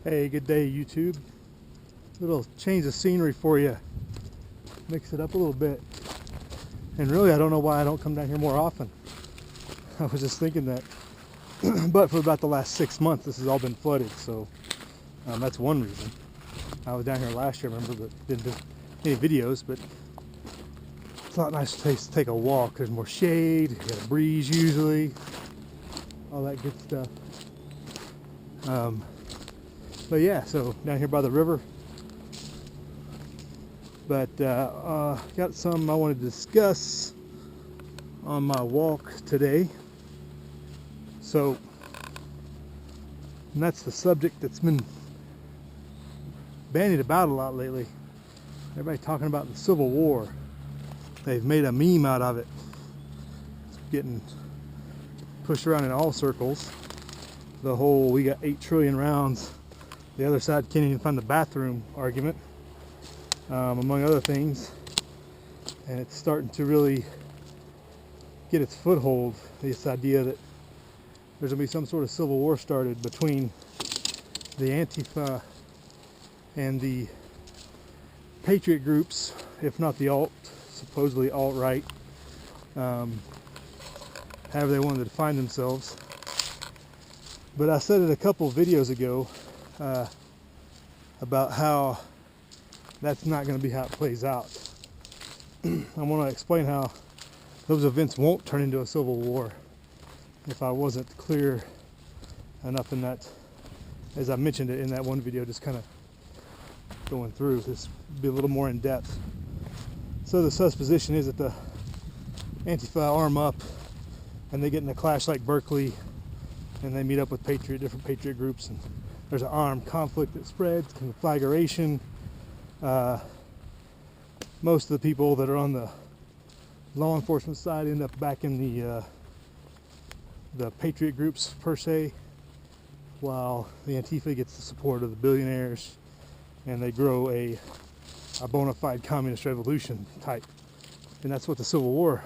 Hey, good day, YouTube. Little change of scenery for you. Mix it up a little bit. And really, I don't know why I don't come down here more often. I was just thinking that. But for about the last 6 months, this has all been flooded, so that's one reason. I was down here last year, remember, but didn't do any videos, but it's a lot nice to take a walk. There's more shade, you got a breeze usually, all that good stuff. But yeah, so down here by the river. But got some I want to discuss on my walk today. So, and that's the subject that's been bandied about a lot lately. Everybody talking about the Civil War. They've made a meme out of it. It's getting pushed around in all circles. The whole "we got 8 trillion rounds, the other side can't even find the bathroom" argument, among other things. And it's starting to really get its foothold, this idea that there's going to be some sort of civil war started between the Antifa and the patriot groups, if not the supposedly alt-right, however they wanted to define themselves. But I said it a couple of videos ago about how that's not going to be how it plays out. I want to explain how those events won't turn into a civil war. If I wasn't clear enough in that, as I mentioned it in that one video, just kind of going through this, be a little more in depth. So the supposition is that the Antifa arm up and they get in a clash like Berkeley, and they meet up with different patriot groups, and there's an armed conflict that spreads, conflagration. Most of the people that are on the law enforcement side end up back in the patriot groups per se, while the Antifa gets the support of the billionaires, and they grow a bona fide communist revolution type. And that's what the Civil War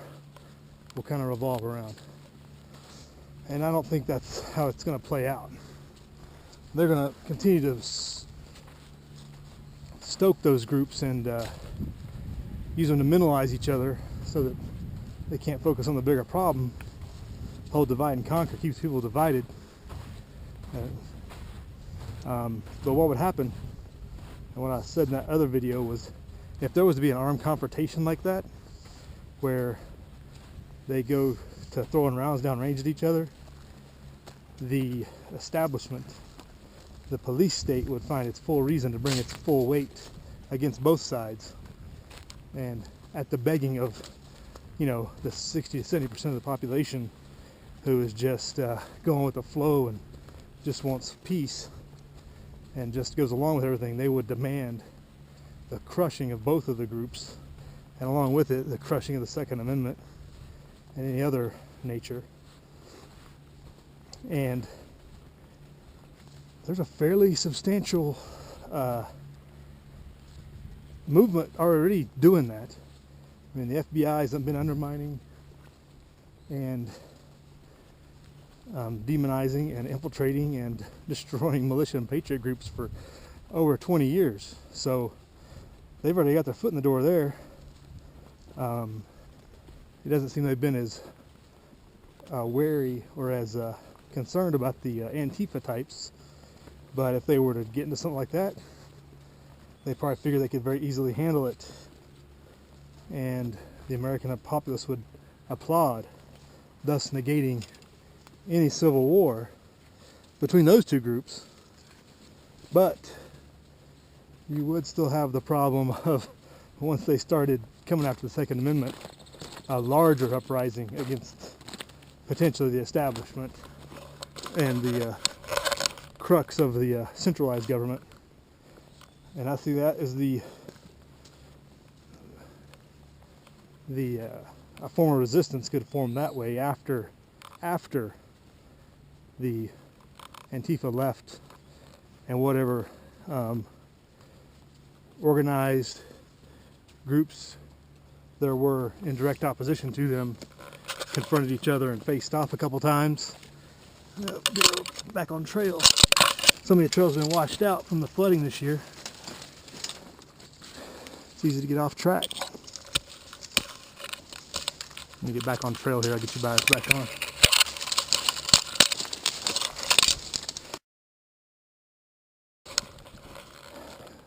will kind of revolve around. And I don't think that's how it's going to play out. They're going to continue to stoke those groups and use them to minimize each other so that they can't focus on the bigger problem. The whole divide and conquer keeps people divided. But what would happen, and what I said in that other video, was if there was to be an armed confrontation like that, where they go to throwing rounds downrange at each other, the establishment, the police state, would find its full reason to bring its full weight against both sides, and at the begging of, the 60 to 70% of the population who is just going with the flow and just wants peace and just goes along with everything. They would demand the crushing of both of the groups, and along with it, the crushing of the Second Amendment and any other nature. And there's a fairly substantial movement already doing that. I mean, the FBI has been undermining and demonizing and infiltrating and destroying militia and patriot groups for over 20 years. So they've already got their foot in the door there. It doesn't seem they've been as wary or as concerned about the Antifa types. But if they were to get into something like that, they probably figure they could very easily handle it. And the American populace would applaud, thus negating any civil war between those two groups. But you would still have the problem of, once they started coming after the Second Amendment, a larger uprising against potentially the establishment and the crux of the centralized government. And I see that as a form of resistance could form that way after the Antifa left, and whatever organized groups there were in direct opposition to them confronted each other and faced off a couple times. Back on trail. so many trails have been washed out from the flooding this year. It's easy to get off track. Let me get back on trail here. I'll get you back on.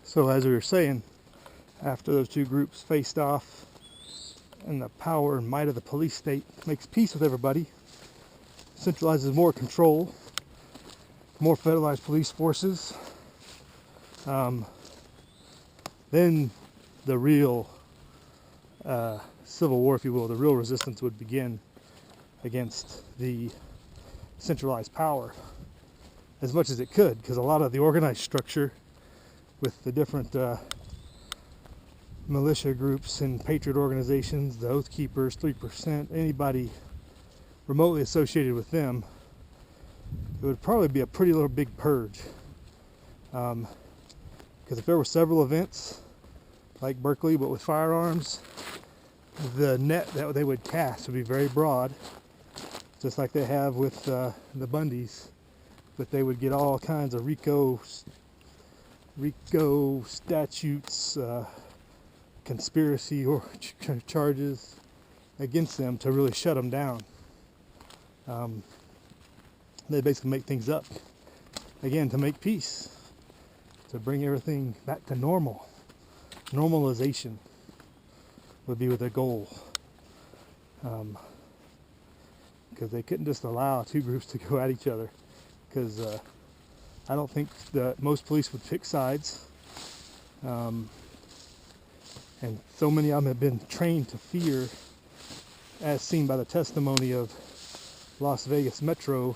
So as we were saying, after those two groups faced off and the power and might of the police state makes peace with everybody, centralizes more control, more federalized police forces, then the real civil war, if you will, the real resistance would begin against the centralized power as much as it could, because a lot of the organized structure with the different militia groups and patriot organizations, the Oath Keepers, 3%, anybody remotely associated with them, it would probably be a pretty little big purge. Because if there were several events like Berkeley but with firearms, the net that they would cast would be very broad, just like they have with the Bundys, but they would get all kinds of RICO statutes, conspiracy or charges against them to really shut them down. They basically make things up, again, to make peace, to bring everything back to normal. Normalization would be with their goal, because they couldn't just allow two groups to go at each other, because I don't think that most police would pick sides, and so many of them have been trained to fear, as seen by the testimony of Las Vegas Metro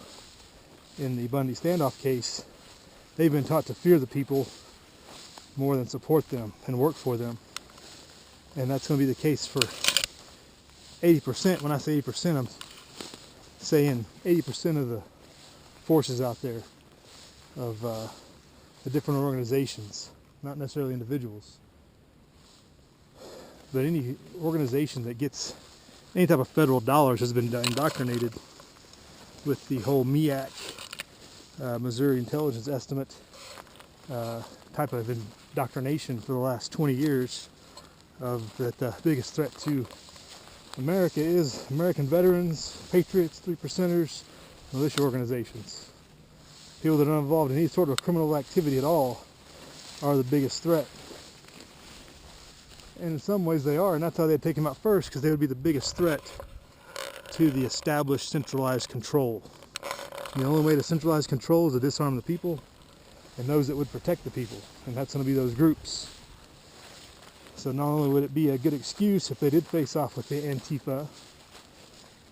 in the Bundy standoff case. They've been taught to fear the people more than support them and work for them, and that's going to be the case for 80%. When I say 80%, I'm saying 80% of the forces out there of the different organizations, not necessarily individuals, but any organization that gets any type of federal dollars has been indoctrinated with the whole MEAC, Missouri Intelligence Estimate type of indoctrination for the last 20 years, of that the biggest threat to America is American veterans, patriots, 3%ers, militia organizations. People that are not involved in any sort of criminal activity at all are the biggest threat. And in some ways they are, and that's how they'd take them out first, because they would be the biggest threat to the established centralized control. The only way to centralize control is to disarm the people and those that would protect the people, and that's going to be those groups. So not only would it be a good excuse if they did face off with the Antifa,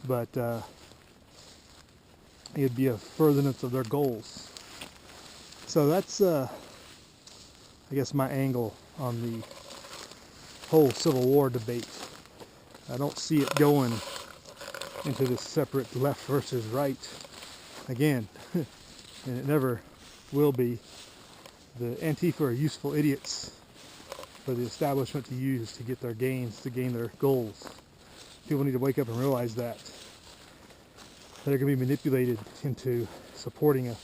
but it'd be a furtherance of their goals. So that's, I guess, my angle on the whole Civil War debate. I don't see it going into this separate left versus right again, and it never will be. The Antifa are useful idiots for the establishment to use to get their gains, to gain their goals. People need to wake up and realize that they're going to be manipulated into supporting a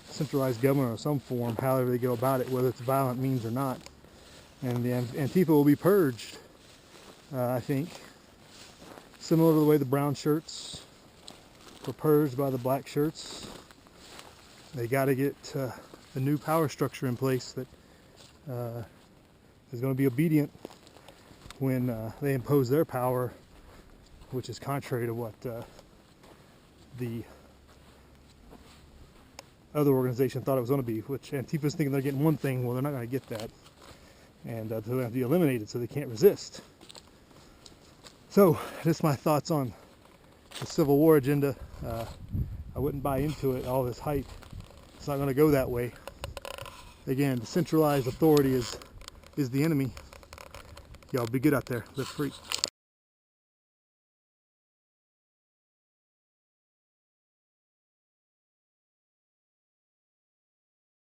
centralized government of some form, however they go about it, whether it's violent means or not. And the Antifa will be purged, I think, similar to the way the brown shirts were purged by the black shirts. They got to get a new power structure in place that is going to be obedient when they impose their power, which is contrary to what the other organization thought it was going to be, which Antifa's thinking they're getting one thing. Well, they're not going to get that, and they're going to have to be eliminated so they can't resist. So that's my thoughts on the Civil War agenda. I wouldn't buy into it, all this hype. It's not going to go that way. Again, the centralized authority is the enemy. Y'all be good out there. Live free.